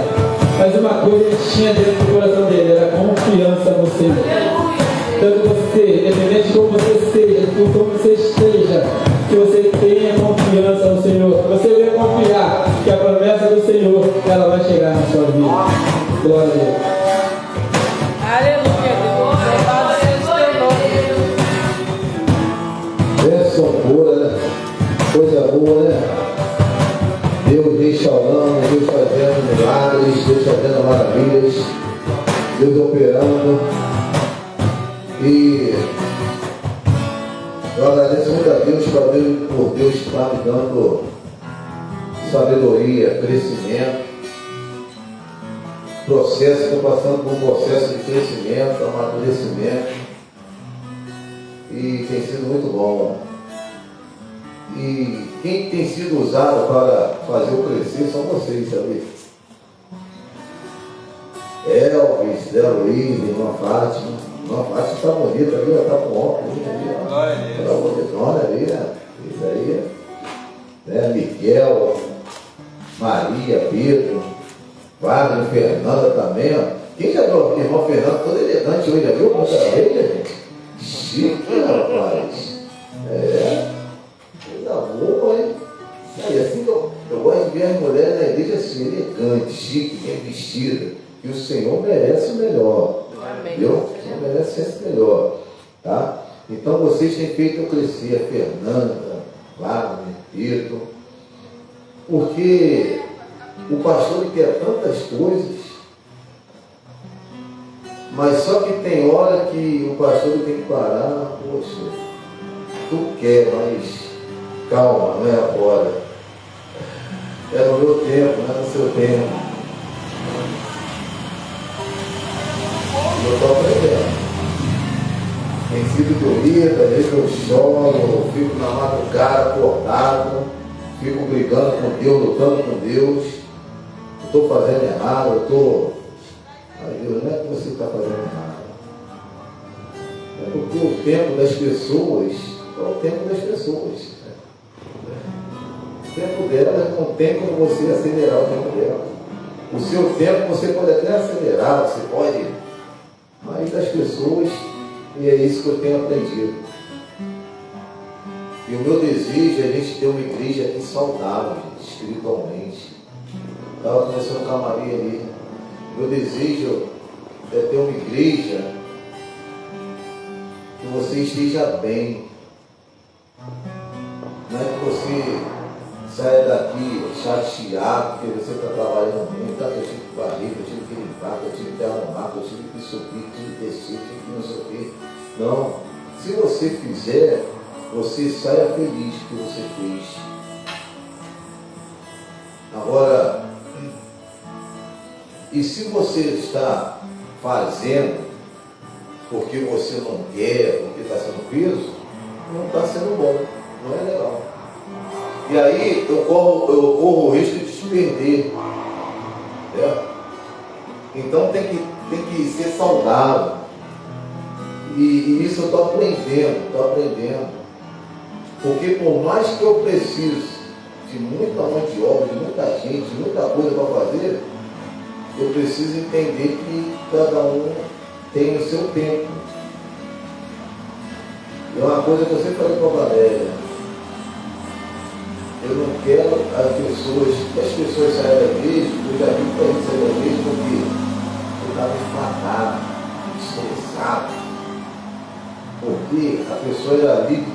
S4: mas uma coisa ele tinha dentro do coração dele, era confiança no Senhor. Tanto você, independente de como você seja, de como você esteja, que você tenha confiança no Senhor, que você venha confiar que a promessa do Senhor, ela vai chegar na sua vida. Glória a Deus.
S2: Aleluia, Deus. Louvado seja o teu nome.
S5: Bênção boa, né? Coisa boa, né? Deus restaurando, Deus fazendo milagres, Deus fazendo maravilhas, Deus operando. E eu agradeço muito a Deus por Deus estar me dando sabedoria, crescimento, processo. Estou passando por um processo de crescimento, amadurecimento, e tem sido muito bom. E quem tem sido usado para fazer eu crescer são vocês, sabe? Elvis, Zé Luiz, irmã Fátima. Irmã Fátima está bonita ali, ela está com óculos ali, ó.
S3: Glória a Deus.
S5: Ela bonitona ali, né? Isso aí, né? Miguel, Maria, Pedro, Wagner, Fernanda também, ó. Quem já viu a irmã Fernanda toda elegante hoje, já viu como ela veio? Chique, rapaz. É. Coisa boa, hein? E assim que eu gosto de ver as mulheres na igreja assim, elegante, chique, bem vestida. E o Senhor merece o melhor.
S2: Amém.
S5: Viu? O Senhor merece sempre o melhor. Tá? Então vocês têm feito eu crescer, a Fernanda, Wagner, Pedro. Porque o pastor ele quer tantas coisas, mas só que tem hora que o pastor ele tem que parar. Poxa, tu quer, mas calma, não é agora. É no meu tempo, não é no seu tempo. Eu estou aprendendo. Tem sido doído, às vezes eu choro, eu fico na madrugada acordado, fico brigando com Deus, lutando com Deus. Eu estou fazendo errado, eu estou. Aí Deus, não é que você está fazendo errado. É porque o tempo das pessoas é o tempo das pessoas. O tempo delas não tem como você acelerar o tempo delas. O seu tempo você pode até acelerar, você pode. Mas das pessoas, e é isso que eu tenho aprendido. E o meu desejo é a gente ter uma igreja aqui saudável, gente, espiritualmente. Estava conversando com a Maria ali. Meu desejo é ter uma igreja que você esteja bem. Não é que você saia daqui chateado porque você está trabalhando muito, eu tive que barriga, eu tive que limpar, eu tive que arrumar, eu tive que subir, eu tive que descer, eu tive que não sei o quê. Não. Se você fizer, você saia feliz que você fez. Agora, e se você está fazendo porque você não quer, porque está sendo preso, não está sendo bom, não é legal. E aí eu corro o risco de te perder. Né? Então tem que ser saudável. E isso eu estou aprendendo. Porque por mais que eu precise de muita mão de obra, de muita gente, de muita coisa para fazer, eu preciso entender que cada um tem o seu tempo. É uma coisa que eu sempre falei para a Valéria. Eu não quero que as pessoas saiam da igreja, eu já vi que a gente sair da igreja porque eu estava enfadado, estressado. Porque a pessoa era livre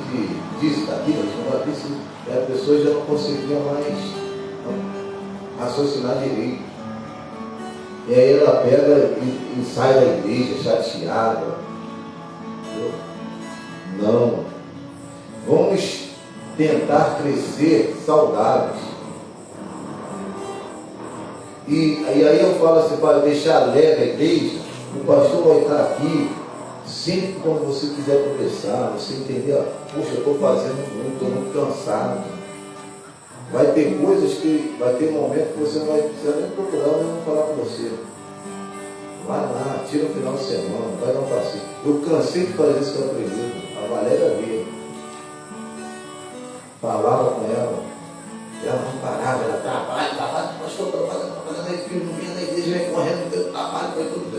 S5: disso, daquilo, a pessoa já não conseguia mais raciocinar direito. E aí ela pega e sai da igreja chateada. Entendeu? Não. Vamos tentar crescer saudáveis. E aí eu falo assim, para deixar leve a igreja, o pastor vai estar aqui sempre quando você quiser conversar, você entender, poxa, eu estou fazendo muito, estou muito cansado. Vai ter coisas que, vai ter momentos que você não vai precisar nem procurar, eu vou falar com você. Vai lá, tira o final de semana, vai dar um passeio. Eu cansei de fazer isso que eu aprendi. A Valéria veio. Falava com ela. Ela não parava, ela trabalha, pastor, trabalha na igreja, não vinha na igreja, vem correndo, teu trabalho, vai tudo.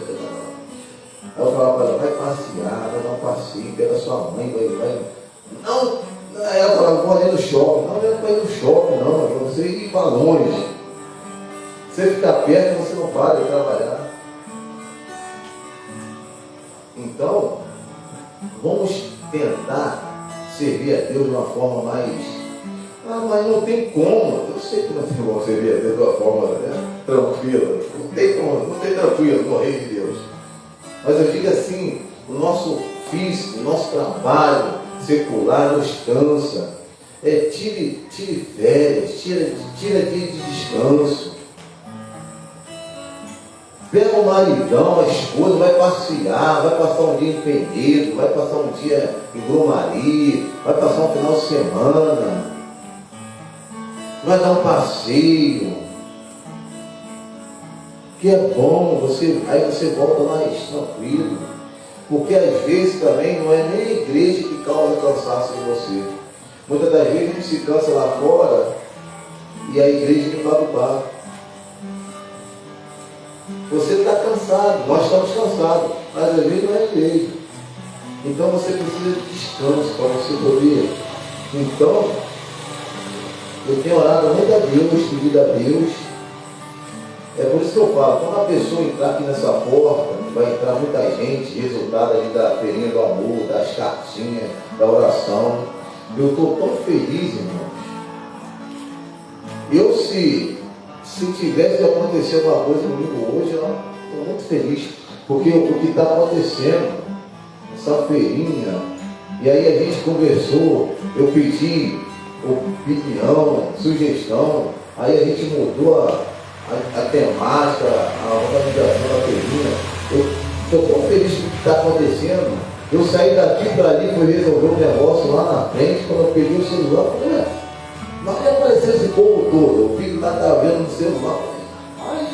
S5: Aí eu falava para ela, vai passear, vai dar um passeio, pega sua mãe, vai. Não, aí ela falava, vou ali no shopping. Não é para ir no shopping, não, é para você ir para longe. Você ficar perto, você não para de trabalhar. Então, vamos tentar servir a Deus de uma forma mais... mas não tem como. Eu sei que não tem como servir a Deus de uma forma, né, tranquila. Não tem como, não tem tranquilo no reino de Deus. Mas eu digo assim, o nosso físico, o nosso trabalho secular nos cansa. Tire férias, tira dia de descanso. Pega o maridão, a esposa, vai passear, vai passar um dia em Penedo, vai passar um dia em Grumari, vai passar um final de semana, vai dar um passeio, que é bom, aí você volta mais tranquilo, porque às vezes também não é nem a igreja que causa cansaço em você. Muitas das vezes a gente se cansa lá fora e a igreja que paga o barco. Você está cansado, nós estamos cansados, mas às vezes não é a igreja. Então você precisa de descanso para você poder. Então, eu tenho orado muito a Deus, pedido a Deus. É por isso que eu falo, quando a pessoa entrar aqui nessa porta, vai entrar muita gente, resultado ali da feirinha do amor, das cartinhas, da oração. Eu estou tão feliz, irmãos. Eu, se tivesse acontecido alguma coisa comigo hoje, eu estou muito feliz. Porque o que está acontecendo, essa feirinha, e aí a gente conversou, eu pedi opinião, sugestão, aí a gente mudou a temática, a organização da feirinha. Eu estou tão feliz com o que está acontecendo. Eu saí daqui para ali, fui resolver um negócio lá na frente, quando eu peguei o celular, eu falei, mas que apareceu esse povo todo? O filho lá estava vendo no celular, mas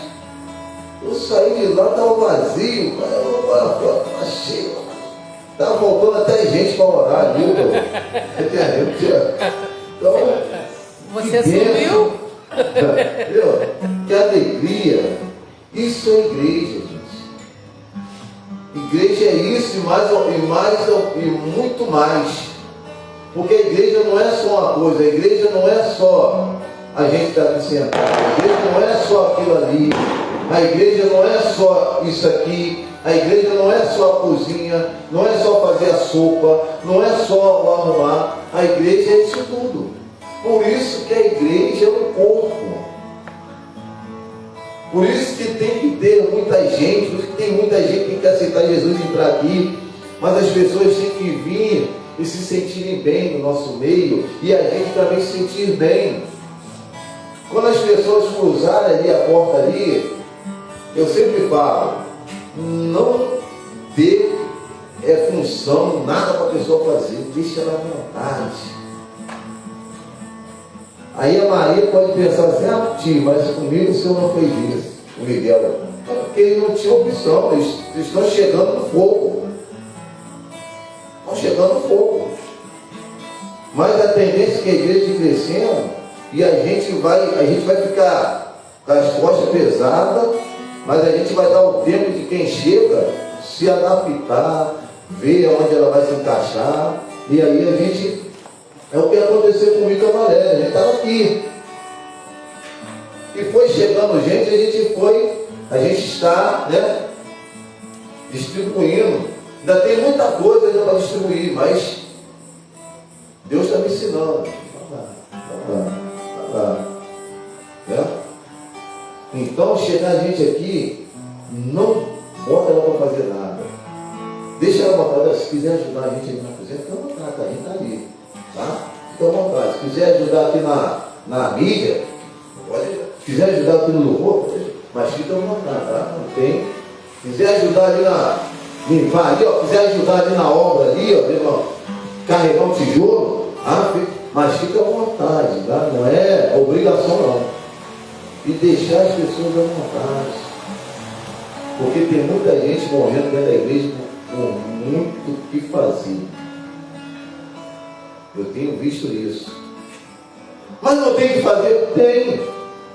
S5: eu saí de lá, estava vazio, estava cheio, estava faltando até gente para orar ali, então,
S2: você subiu?
S5: Que alegria. Isso é igreja, gente. Igreja é isso e muito mais. Porque a igreja não é só uma coisa, a igreja não é só a gente estar aqui sentado, a igreja não é só aquilo ali, a igreja não é só isso aqui, a igreja não é só a cozinha, não é só fazer a sopa, não é só o arrumar, a igreja é isso tudo. Por isso que a igreja é um corpo. Por isso que tem que ter muita gente, por isso que tem muita gente que tem que aceitar Jesus e entrar aqui, mas as pessoas têm que vir e se sentirem bem no nosso meio, e a gente também se sentir bem. Quando as pessoas cruzarem ali a porta ali, eu sempre falo, não dê função, nada para a pessoa fazer, deixa ela à vontade. Aí a Maria pode pensar assim, tio, mas comigo o senhor não fez isso, o Miguel. Porque ele não tinha opção, eles estão chegando no fogo. Estão chegando no fogo. Mas a tendência é que a igreja crescendo e a gente vai ficar com as costas pesadas, mas a gente vai dar o tempo de quem chega se adaptar, ver onde ela vai se encaixar, e aí a gente, é o que aconteceu comigo com a Valéria, a gente estava aqui. E foi chegando gente, a gente está, né, distribuindo. Ainda tem muita coisa ainda para distribuir, mas Deus está me ensinando. Né? Então, chegar a gente aqui, não bota ela para fazer nada. Deixa ela à vontade. Se quiser ajudar a gente ali na cozinha, fica à vontade, a gente está ali. Tá? Fica à vontade. Se quiser ajudar aqui na mídia, pode. Se quiser ajudar aqui no louvor, mas fica à vontade, tá? Não tem. Se quiser ajudar ali limpar ali, ó, quiser ajudar ali na obra ali, ó, carregar um tijolo, Mas fica à vontade, tá? Não é obrigação não. E deixar as pessoas à vontade. Porque tem muita gente morrendo dentro da igreja com muito o que fazer. Eu tenho visto isso. Mas não tem que fazer? Tem.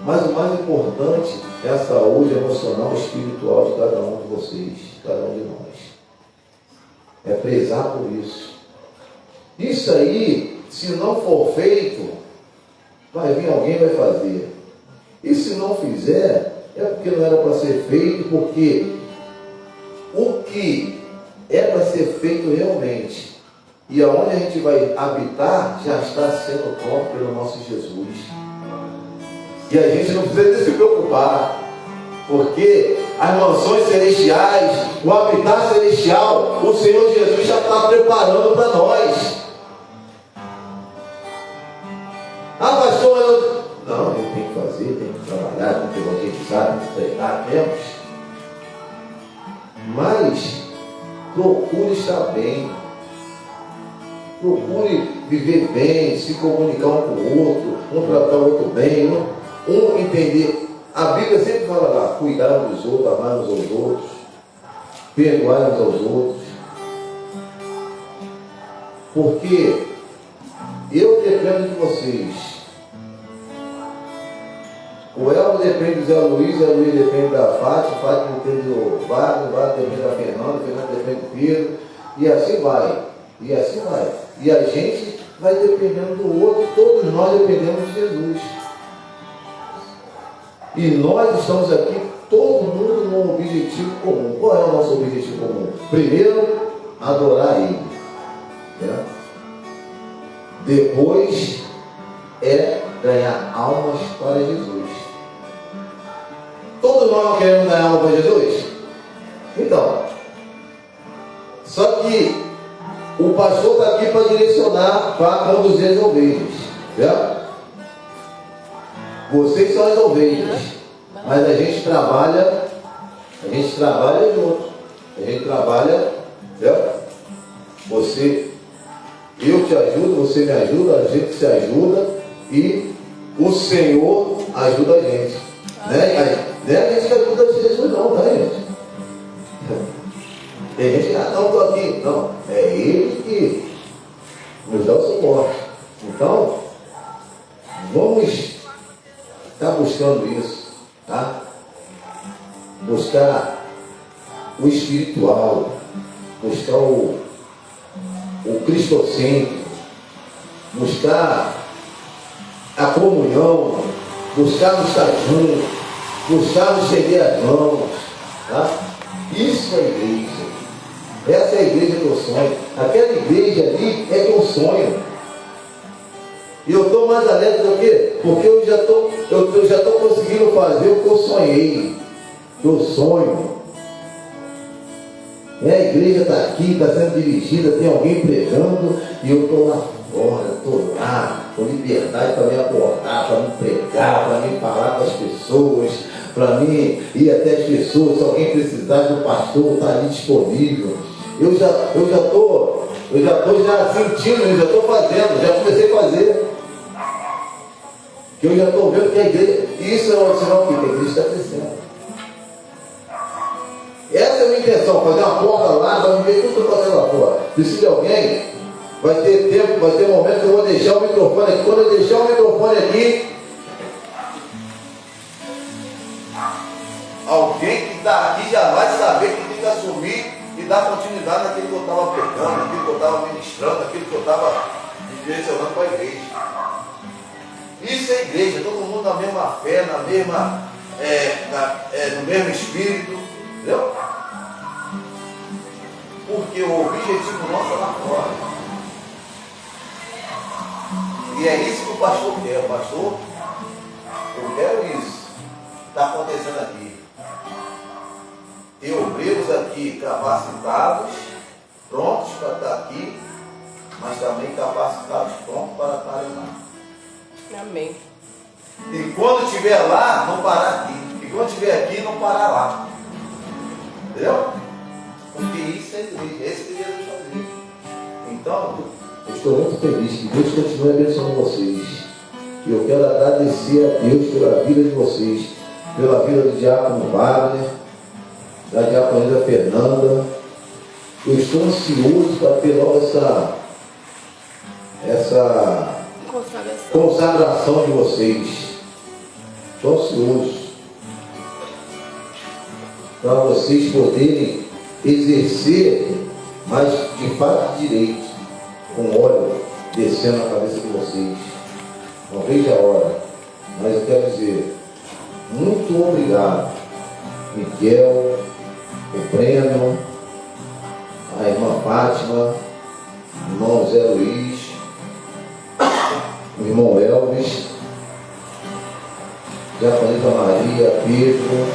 S5: Mas o mais importante é a saúde emocional e espiritual de cada um de vocês, de cada um de nós. É prezar por isso. Isso aí, se não for feito, vai vir alguém e vai fazer. E se não fizer, é porque não era para ser feito, porque o que é para ser feito realmente, e aonde a gente vai habitar, já está sendo próprio pelo nosso Jesus. E a gente não precisa se preocupar, porque as mansões celestiais, o habitat celestial, o Senhor Jesus já está preparando para nós. Ah, pastor, não, eu tenho que fazer, tenho que trabalhar, tenho que evangelizar, tenho que treinar, temos. Mas procure estar bem. Procure viver bem, se comunicar um com o outro, um tratar o outro bem, um entender. A Bíblia sempre fala lá, cuidar uns dos outros, amar uns aos outros, perdoar uns aos outros. Porque eu dependo de vocês. O Elmo depende do Zé Luiz depende da Fátima depende do Wagner, depende da Fernanda depende do Pedro, e assim vai. E assim vai. E a gente vai dependendo do outro, todos nós dependemos de Jesus. E nós estamos aqui, todo mundo num objetivo comum. Qual é o nosso objetivo comum? Primeiro, adorar Ele. Né? Depois é ganhar almas para Jesus. Todos nós queremos ganhar alma para Jesus? Então, só que o pastor está aqui para direcionar, para conduzir as ovelhas. Certo? Vocês são as ovelhas, mas a gente trabalha junto. A gente trabalha, certo? Eu te ajudo, você me ajuda, a gente se ajuda e o Senhor ajuda a gente. Né? Não é a gente que ajuda Jesus não, tá, gente? Tem gente que, não, estou aqui. Não, é Ele que nos dá o suporte. Então, vamos estar buscando isso, tá? Buscar o espiritual, buscar o cristocêntrico, buscar a comunhão, buscar nos estar juntos, buscar nos estender as mãos, tá? Isso é igreja. Essa é a igreja que eu sonho. Aquela igreja ali é que eu sonho. E eu estou mais alegre do que? Porque eu já estou conseguindo fazer o que eu sonhei. Eu sonho. A igreja está aqui, está sendo dirigida, tem alguém pregando, e eu estou lá fora, estou lá, com liberdade para me abordar, para me pregar, para me falar com as pessoas, para mim ir até as pessoas, se alguém precisar do pastor, está ali disponível. Eu já estou sentindo, eu já estou fazendo, já comecei a fazer. Que eu já estou vendo que a igreja, isso é um sinal que a igreja está crescendo. Essa é a minha intenção, fazer uma porta lá, para me ver tudo que eu estou fazendo lá fora. Precisa de alguém, vai ter tempo, vai ter momento que eu vou deixar o microfone aqui. Quando eu deixar o microfone aqui, alguém que está aqui já vai saber que tem que assumir e dar continuidade naquilo que eu estava pregando, naquilo que eu estava ministrando, naquilo que eu estava direcionando para a igreja. Isso é igreja, todo mundo na mesma fé, no mesmo espírito, entendeu? Porque o objetivo nosso é lá fora. E é isso que o pastor quer. O pastor, eu quero isso. Está acontecendo aqui. Tem obreiros aqui capacitados, prontos para estar aqui, mas também capacitados, prontos para estarem lá.
S2: Amém.
S5: E quando estiver lá, não parar aqui. E quando estiver aqui, não parar lá. Entendeu? Porque isso é igreja, é isso que Jesus fazia. Então, Eu estou muito feliz que Deus continue abençoando vocês. E eu quero agradecer a Deus pela vida de vocês, pela vida do diácono Wagner, da diaconisa Fernanda. Eu estou ansioso para ter logo essa consagração de vocês. Estou ansioso para vocês poderem exercer, mas de fato direito, com óleo descendo na cabeça de vocês. Não vejo a hora, mas eu quero dizer muito obrigado, Miguel, o Breno, a irmã Fátima, o irmão Zé Luiz, o irmão Elvis, diaconisa Maria, Pedro,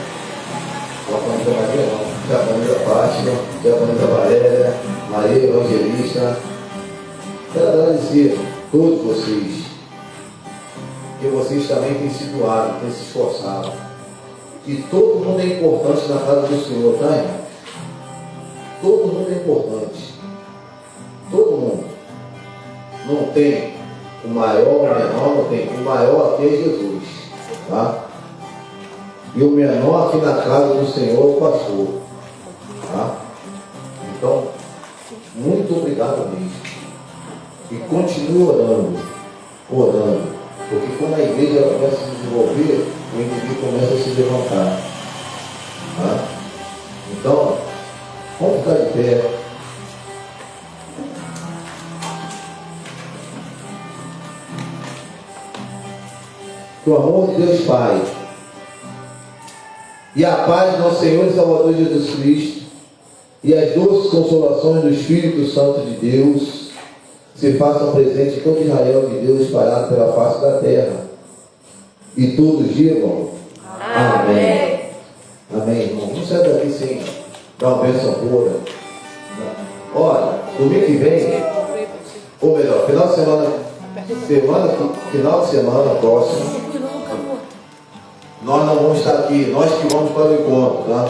S5: diaconisa Maria não, diaconisa Fátima, diaconisa Valéria, Maria Evangelista. Quero agradecer a todos vocês, porque vocês também têm se doado, têm se esforçado. E todo mundo é importante na casa do Senhor, tá, irmão? Todo mundo é importante. Todo mundo. Não tem o maior, o menor, não tem. O maior aqui é Jesus, tá? E o menor aqui na casa do Senhor é o pastor, tá? Então, muito obrigado mesmo. E continue orando, porque quando a igreja começa a se desenvolver, o inimigo começa a se levantar. Tá? Então, vamos ficar de pé. Que o amor de Deus Pai e a paz do nosso Senhor e Salvador Jesus Cristo e as doces consolações do Espírito Santo de Deus se façam presente em todo Israel de Deus espalhado pela face da terra. E todos digam amém. Amém, irmão. Vamos sair daqui sem dar uma bênção boa. Olha, domingo que vem, ou melhor, final de semana próxima, nós não vamos estar aqui, nós que vamos para o encontro, tá?